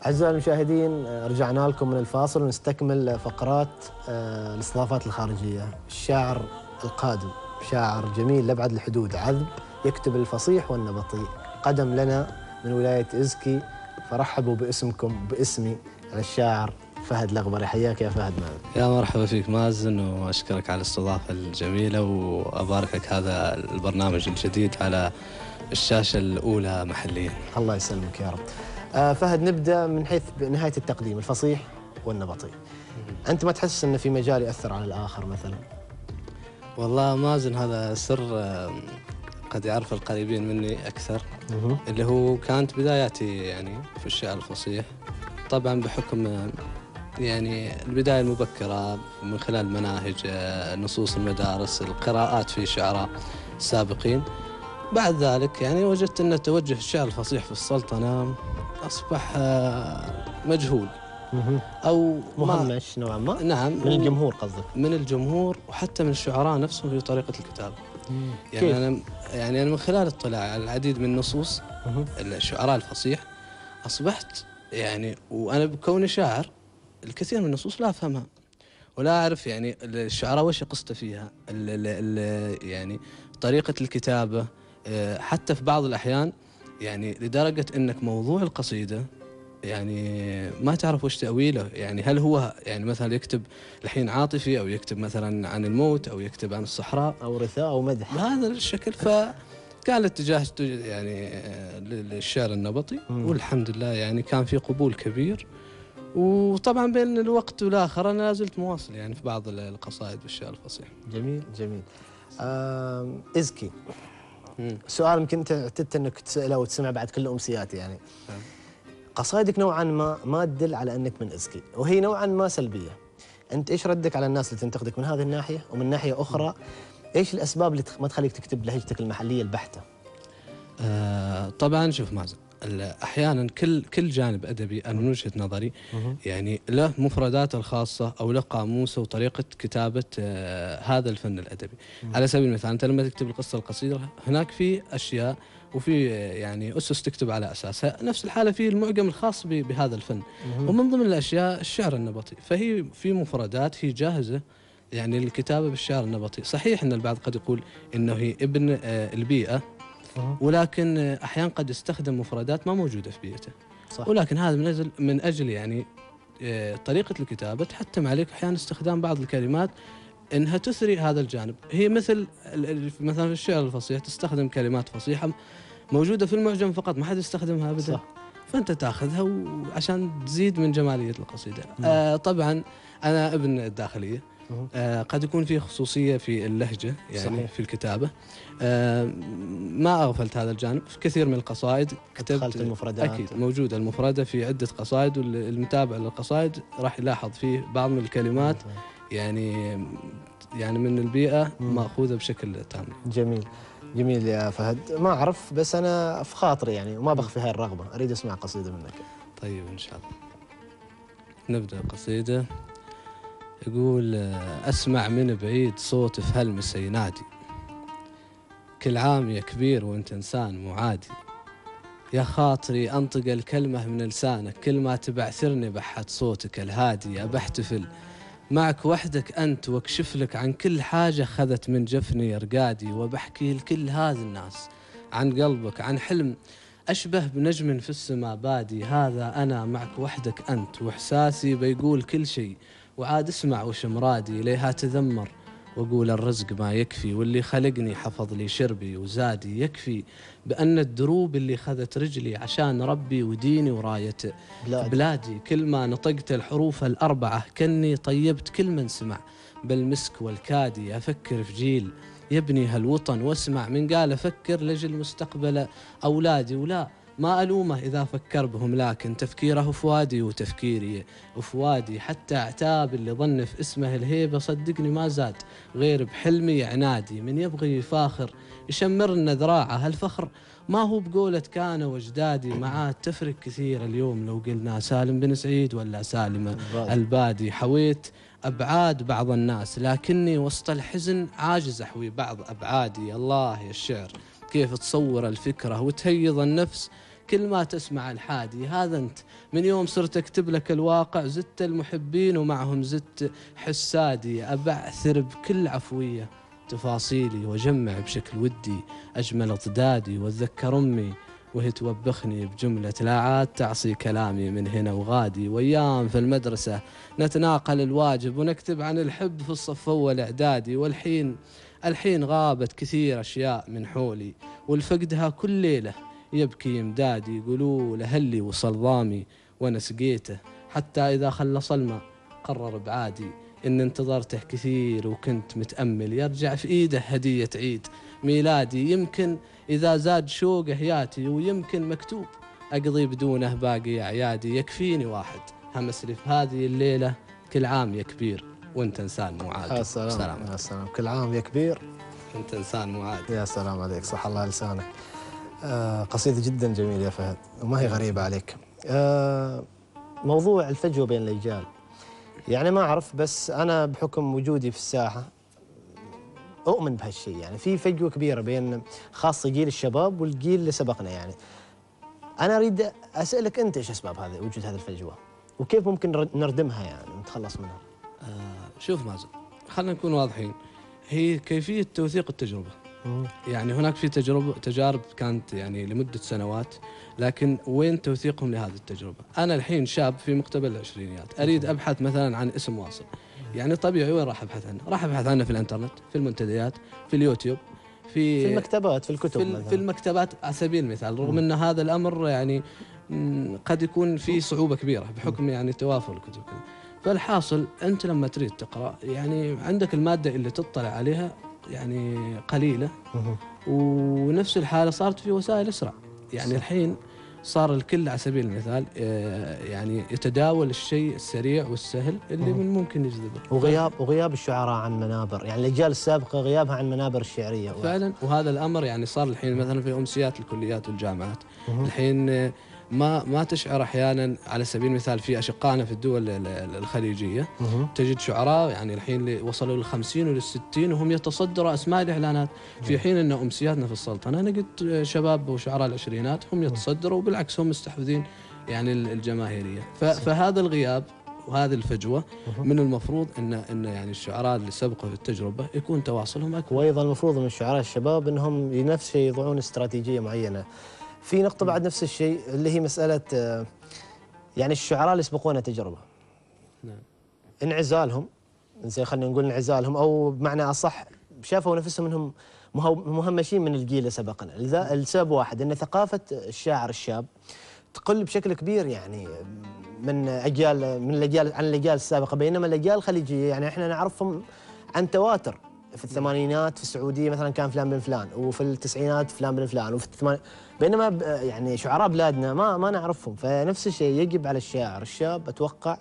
أعزائي المشاهدين، رجعنا لكم من الفاصل ونستكمل فقرات الاستضافات الخارجية. الشاعر القادم شاعر جميل لأبعد الحدود، عذب، يكتب الفصيح والنبطي، قدم لنا من ولاية إزكي، فرحبوا باسمكم باسمي الشاعر فهد الأغبري. حياك يا فهد معنا. يا مرحبا فيك مازن، وأشكرك على الاستضافة الجميلة، وأبارك لك هذا البرنامج الجديد على الشاشة الأولى محليا. الله يسلمك يا رب. فهد، نبدأ من حيث نهاية التقديم، الفصيح والنبطي. أنت ما تحس أن في مجال يأثر على الآخر مثلا؟ والله مازن، هذا سر قد يعرف القريبين مني أكثر. اللي هو كانت بداياتي يعني في الشعر الفصيح، طبعا بحكم يعني البداية المبكرة من خلال مناهج، نصوص المدارس، القراءات في شعراء سابقين. بعد ذلك يعني وجدت أن توجه الشعر الفصيح في السلطنة أصبح مجهول أو مهمش نوعا ما. نعم، من الجمهور قصدك؟ من الجمهور وحتى من الشعراء نفسهم في طريقة الكتابة. يعني أنا من خلال اطلاعي على العديد من نصوص الشعراء الفصيح أصبحت يعني، وأنا بكوني شاعر، الكثير من النصوص لا أفهمها ولا أعرف يعني الشعراء وش قصته فيها، يعني طريقة الكتابة، حتى في بعض الأحيان يعني لدرجة أنك موضوع القصيدة يعني ما تعرف وش تأويله. يعني هل هو يعني مثلا يكتب الحين عاطفي، أو يكتب مثلا عن الموت، أو يكتب عن الصحراء، أو رثاء أو مدح بهذا الشكل. فكان الاتجاه يعني للشعر النبطي، والحمد لله يعني كان في قبول كبير. وطبعا بين الوقت والآخر أنا لازلت مواصل يعني في بعض القصائد بالشعر الفصيح. جميل جميل. إزكي، سؤال يمكن أنت اعتدت أنك تسأله وتسمع بعد كل أمسيات يعني. قصائدك نوعا ما تدل على أنك من إزكي، وهي نوعا ما سلبية. أنت إيش ردك على الناس اللي تنتقدك من هذه الناحية؟ ومن ناحية أخرى إيش الأسباب اللي ما تخليك تكتب لهجتك المحلية البحتة؟ طبعا شوف مازن، احيانا كل جانب ادبي انا من وجهه نظري يعني له مفرداته الخاصه، او له قاموسه وطريقه كتابه هذا الفن الادبي. على سبيل المثال انت لما تكتب القصه القصيره هناك في اشياء وفي يعني اسس تكتب على اساسها. نفس الحاله في المعجم الخاص بهذا الفن، ومن ضمن الاشياء الشعر النبطي، فهي في مفردات هي جاهزه يعني للكتابه بالشعر النبطي. صحيح ان البعض قد يقول انه هي ابن البيئه، ولكن أحيانا قد يستخدم مفردات ما موجودة في بيئته. صح. ولكن هذا من أجل يعني طريقة الكتابة تحتم عليك أحيانا استخدام بعض الكلمات إنها تثري هذا الجانب. هي مثلا في الشعر الفصيح تستخدم كلمات فصيحة موجودة في المعجم فقط، ما حد يستخدمها أبدا. صح. فأنت تأخذها عشان تزيد من جمالية القصيدة. طبعا أنا ابن الداخلية، قد يكون في خصوصية في اللهجة يعني. صحيح. في الكتابة ما أغفلت هذا الجانب. في كثير من القصائد كتبت المفردات. أكيد موجودة المفردة في عدة قصائد، والمتابع للقصائد راح يلاحظ فيه بعض من الكلمات يعني من البيئة مأخوذة بشكل تام. جميل جميل يا فهد. ما أعرف، بس أنا في خاطري يعني وما بخفي هاي الرغبة، أريد أسمع قصيدة منك. طيب إن شاء الله نبدأ قصيدة. يقول: أسمع من بعيد صوت في هالمسا ينادي، كل عام يا كبير وانت إنسان معادي، يا خاطري أنطق الكلمة من لسانك، كل ما تبعثرني بحت صوتك الهادي، أبحتفل معك وحدك أنت واكشف لك عن كل حاجة خذت من جفني رقادي، وبحكي لكل هذا الناس عن قلبك، عن حلم أشبه بنجم في السماء بادي، هذا أنا معك وحدك أنت، وإحساسي بيقول كل شيء، وعاد اسمع وش مرادي، ليها تذمر وأقول الرزق ما يكفي، واللي خلقني حفظ لي شربي وزادي، يكفي بأن الدروب اللي خذت رجلي عشان ربي وديني وراية بلادي، كل ما نطقت الحروف الأربعة كني طيبت كل من سمع بالمسك والكادي، أفكر في جيل يبني هالوطن واسمع من قال أفكر لجل مستقبل أولادي، ولا ما ألومه إذا فكر بهم، لكن تفكيره فوادي وتفكيري فوادي، حتى عتاب اللي ظن في اسمه الهيبة صدقني ما زاد غير بحلمي عنادي، من يبغي يفاخر يشمرنا ذراعه، هالفخر ما هو بقولة كان وجدادي، معاه تفرق كثير اليوم لو قلنا سالم بن سعيد ولا سالم البادي، حويت أبعاد بعض الناس لكني وسط الحزن عاجز أحوي بعض أبعادي، الله يا الشعر كيف تصور الفكرة وتهيض النفس كل ما تسمع الحادي هذا أنت. من يوم صرت أكتب لك الواقع زدت المحبين ومعهم زدت حسادي. أبعثر بكل عفوية تفاصيلي وأجمع بشكل ودي أجمل أضدادي. وأتذكر أمي وهي توبخني بجملة لا عاد تعصي كلامي من هنا وغادي. وأيام في المدرسة نتناقل الواجب ونكتب عن الحب في الصف أول إعدادي. الحين غابت كثير أشياء من حولي والفقدها كل ليلة يبكي يمدادي. يقولوا له اللي وصل ضامي وأنا سقيته حتى إذا خلص الماء قرر بعادي. إن انتظرته كثير وكنت متأمل يرجع في إيده هدية عيد ميلادي. يمكن إذا زاد شوقه ياتي ويمكن مكتوب أقضي بدونه باقي أعيادي. يكفيني واحد همس لي في هذه الليلة كل عام يا كبير وانت إنسان مو عادي. يا سلام يا سلام، كل عام يا كبير انت إنسان مو عادي. يا سلام عليك، صح الله لسانك. قصيدة جدا جميلة يا فهد وما هي غريبة عليك. موضوع الفجوة بين الأجيال، يعني ما أعرف، بس أنا بحكم وجودي في الساحة أؤمن بهالشيء. يعني في فجوة كبيرة بين خاصة جيل الشباب والجيل اللي سبقنا. يعني أنا أريد أسألك أنت إيش أسباب هذا وجود هذه الفجوة وكيف ممكن نردمها يعني نتخلص منها؟ شوف مازن، خلينا نكون واضحين. هي كيفية توثيق التجربة. يعني هناك في تجارب كانت يعني لمدة سنوات، لكن وين توثيقهم لهذه التجربة؟ أنا الحين شاب في مقتبل العشرينيات أريد أبحث مثلا عن اسم واصل. يعني طبيعي وين راح أبحث عنه؟ راح أبحث عنه في الإنترنت، في المنتديات، في اليوتيوب، في المكتبات، في الكتب في المكتبات على سبيل المثال. رغم أن هذا الأمر يعني قد يكون فيه صعوبة كبيرة بحكم يعني توافر الكتب كذا. فالحاصل أنت لما تريد تقرأ يعني عندك المادة اللي تطلع عليها يعني قليلة، ونفس الحالة صارت في وسائل أسرع. يعني الحين صار الكل على سبيل المثال يعني يتداول الشيء السريع والسهل اللي من ممكن يجذبه. وغياب الشعراء عن منابر، يعني الأجيال السابقة غيابها عن منابر الشعرية فعلا. وهذا الأمر يعني صار الحين مثلا في أمسيات الكليات والجامعات الحين ما تشعر أحيانا على سبيل المثال في أشقائنا في الدول الخليجية تجد شعراء يعني الحين وصلوا لل50 وال60 وهم يتصدروا أسماء الإعلانات، في حين أن أمسياتنا في السلطنة نجد شباب وشعراء العشرينات هم يتصدروا وبالعكس هم مستحوذين يعني الجماهيرية. فهذا الغياب وهذه الفجوة من المفروض ان يعني الشعراء اللي سبقوا في التجربة يكون تواصلهم أكبر. وأيضا المفروض من الشعراء الشباب أنهم نفس الشيء يضعون استراتيجية معينة. في نقطة بعد نفس الشيء اللي هي مسألة يعني الشعراء اللي يسبقون تجربة، نعم، انعزالهم، زي خلينا نقول انعزالهم، أو بمعنى أصح شافوا نفسهم أنهم مهمشين من الجيل اللي سبقنا. السبب واحد أن ثقافة الشاعر الشاب تقل بشكل كبير يعني من الأجيال عن الأجيال السابقة، بينما الأجيال الخليجية يعني احنا نعرفهم عن تواتر. في الثمانينات في السعودية مثلا كان فلان بن فلان، وفي التسعينات فلان بن فلان، وفي بينما يعني شعراء بلادنا ما نعرفهم. فنفس الشيء يجب على الشاعر الشاب أتوقع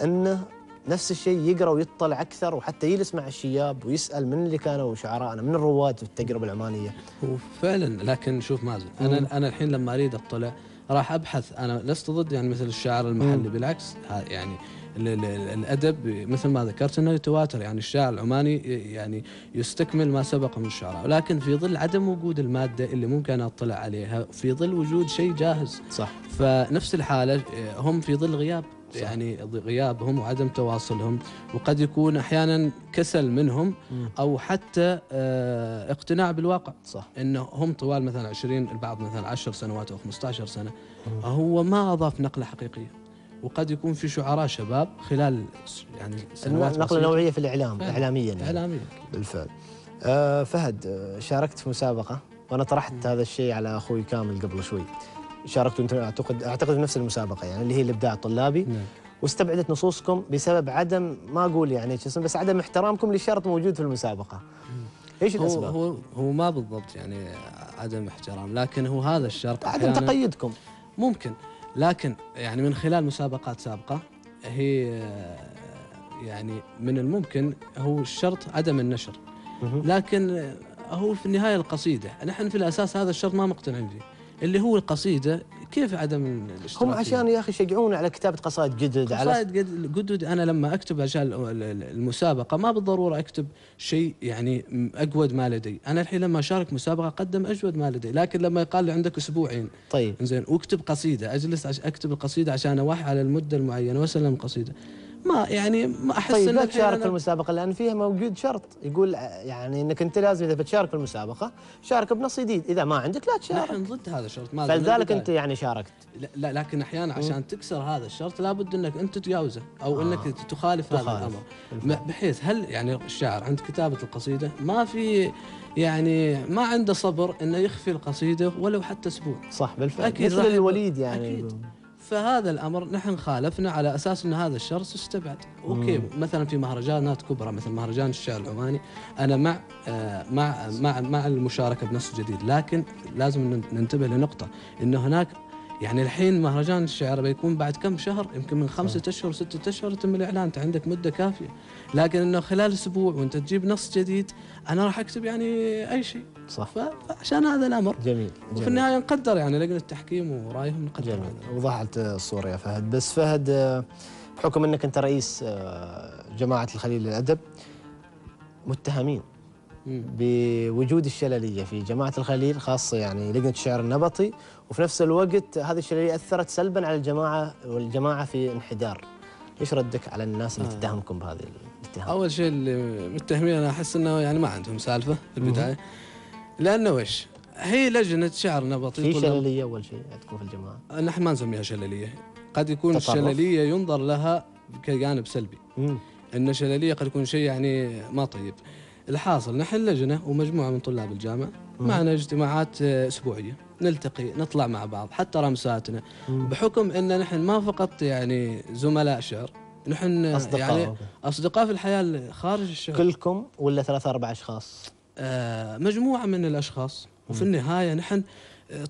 أنه نفس الشيء يقرأ ويطلع أكثر، وحتى يجلس مع الشياب ويسأل من اللي كانوا شعراءنا، من الرواد في التجربة العمانية. وفعلا. لكن شوف مازن، أنا الحين لما أريد أطلع راح أبحث. أنا لست ضد يعني مثل الشاعر المحلي، بالعكس يعني الأدب مثل ما ذكرت أنه يتواتر. يعني الشاعر العماني يعني يستكمل ما سبق من الشعراء، ولكن في ظل عدم وجود المادة اللي ممكن أطلع عليها، في ظل وجود شيء جاهز. صح. فنفس الحالة هم في ظل غياب. صح. يعني غيابهم وعدم تواصلهم، وقد يكون أحيانا كسل منهم أو حتى اقتناع بالواقع. صح. إنه هم طوال مثلا 20 البعض مثلا 10 سنوات أو 15 سنة هو ما أضاف نقلة حقيقية. وقد يكون في شعراء شباب خلال يعني سنوات نقلة نوعية في الإعلام إعلاميا يعني. إعلاميا بالفعل. فهد، شاركت في مسابقة وأنا طرحت هذا الشيء على أخوي كامل قبل شوي. شاركت أنت أعتقد في نفس المسابقة يعني اللي هي الإبداع الطلابي. نعم. واستبعدت نصوصكم بسبب عدم، ما أقول يعني بس عدم احترامكم للشرط موجود في المسابقة. إيش الأسباب؟ هو ما بالضبط يعني عدم احترام، لكن هو هذا الشرط عدم تقيدكم ممكن. لكن يعني من خلال مسابقات سابقة هي يعني من الممكن هو الشرط عدم النشر، لكن هو في النهاية القصيدة نحن في الأساس هذا الشرط ما مقتنعين فيه، اللي هو القصيدة كيف عدم الاشتراك؟ هم عشان يا اخي يشجعون على كتابه قصائد جدد، على قصائد جدد. انا لما اكتب عشان المسابقه ما بالضروره اكتب شيء يعني اجود ما لدي. انا الحين لما اشارك مسابقه اقدم اجود ما لدي، لكن لما يقال لي عندك اسبوعين طيب زين واكتب قصيده، اجلس اكتب القصيده عشان اوحي على المده المعينه واسلم القصيده، ما يعني ما احس طيب ان لا الحين تشارك في أنا المسابقه، لان فيها موجود شرط يقول يعني انك انت لازم اذا بتشارك في المسابقه شارك بنص جديد، اذا ما عندك لا تشارك. نحن ضد هذا الشرط، ما فلذلك انت يعني شاركت. لا لكن احيانا عشان تكسر هذا الشرط لابد انك انت تتجاوزه او انك تخالف هذا الامر، بحيث هل يعني الشاعر عند كتابه القصيده ما في يعني ما عنده صبر انه يخفي القصيده ولو حتى اسبوع. صح بالفعل، أكيد مثل الوليد يعني. أكيد. فهذا الامر نحن خالفنا على اساس ان هذا الشرط استبعد. اوكي مثلا في مهرجانات كبرى مثل مهرجان الشعر العماني انا مع المشاركه بنص جديد، لكن لازم ننتبه لنقطه ان هناك يعني الحين مهرجان الشعر بيكون بعد كم شهر، يمكن من 5 أشهر 6 أشهر يتم الإعلان، أنت عندك مدة كافية. لكن إنه خلال أسبوع وأنت تجيب نص جديد أنا راح أكتب يعني أي شيء. صح. فعشان هذا الأمر جميل. وفي النهاية نقدر يعني لجنة التحكيم ورايهم نقدر. جميل. وضحت الصورة يا فهد. بس فهد بحكم أنك أنت رئيس جماعة الخليل للأدب، متهمين بوجود الشللية في جماعة الخليل، خاصة يعني لجنة الشعر النبطي، وفي نفس الوقت هذه الشللية أثرت سلبا على الجماعة والجماعة في انحدار. ايش ردك على الناس اللي تتهمكم بهذه الاتهام؟ أول شيء اللي متهمين أنا أحس أنه يعني ما عندهم سالفة في البداية، لأنه وش هي لجنة شعر نبطي في شللية أول شيء عندكم في الجماعة؟ نحن ما نسميها شللية، قد يكون الشللية ينظر لها كجانب سلبي. إن الشللية قد يكون شيء يعني ما طيب. الحاصل نحن لجنة ومجموعة من طلاب الجامعة معنا اجتماعات أسبوعية، نلتقي نطلع مع بعض حتى رمساتنا، بحكم أن نحن ما فقط يعني زملاء شعر، نحن أصدقاء يعني أصدقاء في الحياة خارج الشعر. كلكم ولا 3-4 أشخاص؟ مجموعة من الأشخاص. وفي النهاية نحن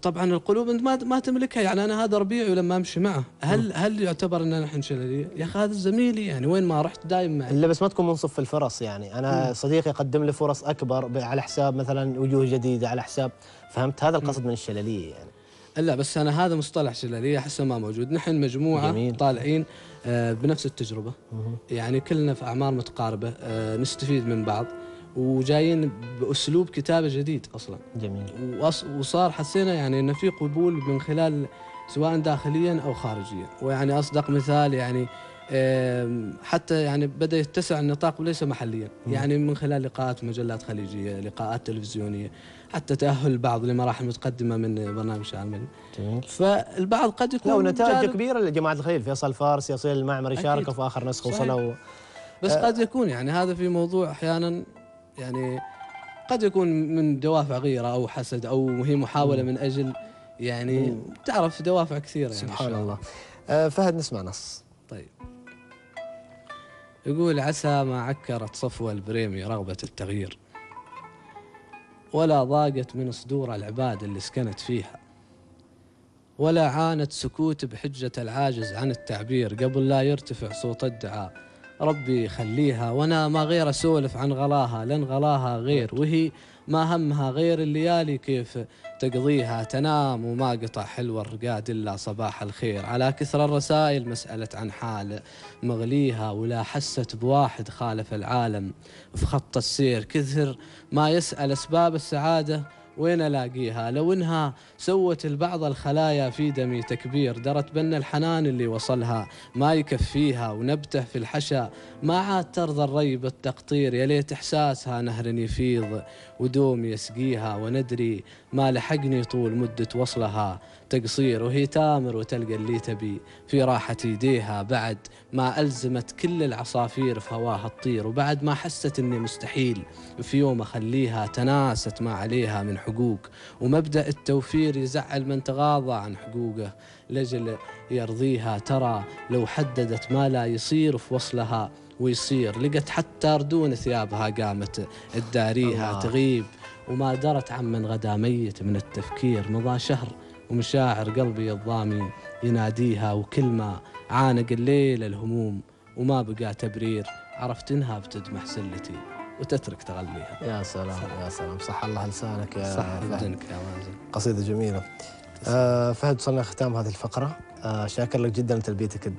طبعا القلوب انت ما تملكها، يعني انا هذا ربيعي ولما امشي معه هل يعتبر ان نحن شلليه؟ يا اخي هذا زميلي يعني وين ما رحت دايم معي. الا بس ما تكون منصف في الفرص، يعني انا صديقي يقدم لي فرص اكبر على حساب مثلا وجوه جديده، على حساب، فهمت؟ هذا القصد من الشلليه يعني. لا بس انا هذا مصطلح شلليه احسه ما موجود، نحن مجموعه جميل. طالعين بنفس التجربه، يعني كلنا في اعمار متقاربه، نستفيد من بعض وجايين باسلوب كتابه جديد اصلا. جميل. وصار حسينا يعني انه في قبول من خلال سواء داخليا او خارجيا. ويعني اصدق مثال يعني حتى يعني بدا يتسع النطاق وليس محليا، يعني من خلال لقاءات مجلات خليجيه، لقاءات تلفزيونيه، حتى تاهل البعض لمراحل متقدمه من برنامج شامل. جميل. فالبعض قد يكون لو نتائج كبيره لجماعه الخليل، فيصل فارس، يصير المعمري شاركوا في اخر نسخه وصلوا. بس قد يكون يعني هذا في موضوع احيانا يعني قد يكون من دوافع غيرة أو حسد أو هي محاولة من أجل يعني تعرف دوافع كثيرة يعني. سبحان الله. فهد نسمع نص. طيب يقول: عسى ما عكرت صفو البريمي رغبة التغيير، ولا ضاقت من صدور العباد اللي سكنت فيها، ولا عانت سكوت بحجة العاجز عن التعبير قبل لا يرتفع صوت الدعاء. ربي خليها وانا ما غير اسولف عن غلاها، لن غلاها غير وهي ما همها غير الليالي كيف تقضيها، تنام وما قطع حلو الرقاد الا صباح الخير، على كثر الرسائل مسألة عن حال مغليها، ولا حست بواحد خالف العالم في خط السير، كثر ما يسأل اسباب السعادة وين الاقيها، لو انها سوت البعض الخلايا في دمي تكبير، درت بن الحنان اللي وصلها ما يكفيها، ونبته في الحشا ما عاد ترضى الري بالتقطير، يا ليت احساسها نهر يفيض ودوم يسقيها، وندري ما لحقني طول مدة وصلها تقصير، وهي تامر وتلقى اللي تبي في راحة يديها، بعد ما ألزمت كل العصافير في هواها تطير، وبعد ما حست اني مستحيل في يوم اخليها، تناست ما عليها من حقوق، ومبدأ التوفير يزعل من تغاضى عن حقوقه لجل يرضيها، ترى لو حددت ما لا يصير في وصلها ويصير، لقت حتى ردون ثيابها قامت تداريها، تغيب وما درت عن من غدا ميت من التفكير، مضى شهر ومشاعر قلبي الضامي يناديها، وكل ما عانق الليل الهموم وما بقى تبرير، عرفت انها بتدمح سلتي وتترك تغليها. يا سلام يا سلام، صح الله لسانك يا صح بدنك يا مازن. قصيدة جميلة. فهد، وصلنا ختام هذه الفقرة. شاكر لك جدا لتلبيتك